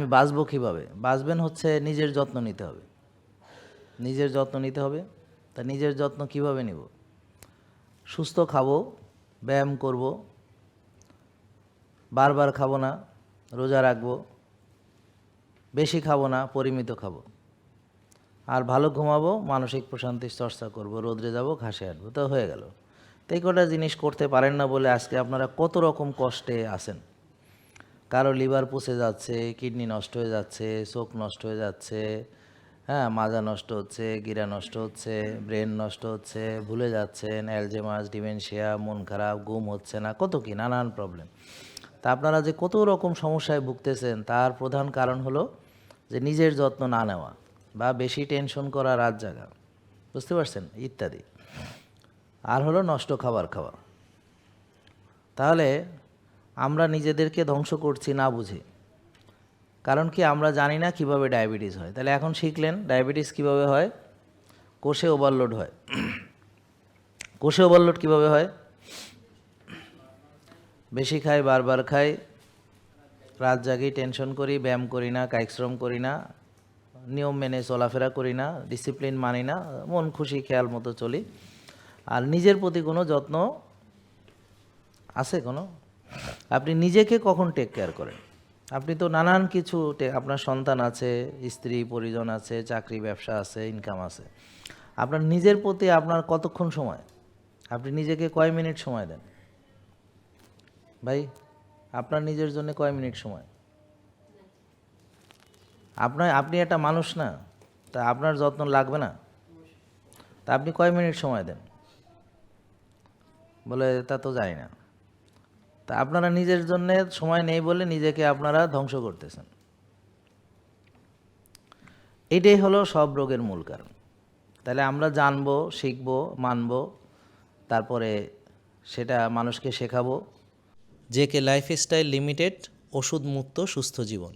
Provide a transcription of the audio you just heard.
আমি বাঁচবো কীভাবে? বাঁচবেন হচ্ছে নিজের যত্ন নিতে হবে। নিজের যত্ন নিতে হবে। তা নিজের যত্ন কিভাবে নিব? সুস্থ খাবো, ব্যায়াম করব, বারবার খাবো না, রোজা রাখবো, বেশি খাবো না, পরিমিত খাবো, আর ভালো ঘুমাবো, মানসিক প্রশান্তির চর্চা করব, রোদ্রে যাব, ঘাসে হাঁটবো, তো হয়ে গেল। তো এই কটা জিনিস করতে পারেন না বলে আজকে আপনারা কত রকম কষ্টে আছেন। কারো লিভার পচে যাচ্ছে, কিডনি নষ্ট হয়ে যাচ্ছে, চোখ নষ্ট হয়ে যাচ্ছে, হ্যাঁ, মাজা নষ্ট হচ্ছে, গিরা নষ্ট হচ্ছে, ব্রেন নষ্ট হচ্ছে, ভুলে যাচ্ছেন, অ্যালজেমাস, ডিমেনশিয়া, মন খারাপ, ঘুম হচ্ছে না, কত কি নানান প্রবলেম। তা আপনারা যে কত রকম সমস্যায় ভুগতেছেন তার প্রধান কারণ হলো যে নিজের যত্ন না নেওয়া বা বেশি টেনশন করা, রাত জাগা, বুঝতে পারছেন, ইত্যাদি। আর হলো নষ্ট খাবার খাওয়া। তাহলে আমরা নিজেদেরকে ধ্বংস করছি না বুঝে। কারণ কি, আমরা জানি না কিভাবে ডায়াবেটিস হয়। তাহলে এখন শিখলেন ডায়াবেটিস কিভাবে হয়। কোষে ওভারলোড হয়। কোষে ওভারলোড কিভাবে হয়? বেশি খাই, বারবার খাই, রাত জাগি, টেনশন করি, ব্যায়াম করি না, কায়িক শ্রম করি না, নিয়ম মেনে চলাফেরা করি না, ডিসিপ্লিন মানি না, মন খুশি খেয়াল মতো চলি, আর নিজের প্রতি কোনো যত্ন আছে কোনো? আপনি নিজেকে কখন টেক কেয়ার করেন? আপনি তো নানান কিছু, আপনার সন্তান আছে, স্ত্রী পরিজন আছে, চাকরি ব্যবসা আছে, ইনকাম আছে। আপনার নিজের প্রতি আপনার কতক্ষণ সময়? আপনি নিজেকে কয় মিনিট সময় দেন ভাই? আপনার নিজের জন্য কয় মিনিট সময়? আপনি একটা মানুষ না? তা আপনার যত্ন লাগবে না? তা আপনি কয় মিনিট সময় দেন? বলে তা তো জানি না। তা আপনারা নিজের জন্য সময় নেই বলে নিজেকে আপনারা ধ্বংস করতেছেন। এটাই হলো সব রোগের মূল কারণ। তাহলে আমরা জানবো, শিখবো, মানবো, তারপরে সেটা মানুষকে শেখাবো। জেকে লাইফস্টাইল লিমিটেড, ওষুধ মুক্ত সুস্থ জীবন।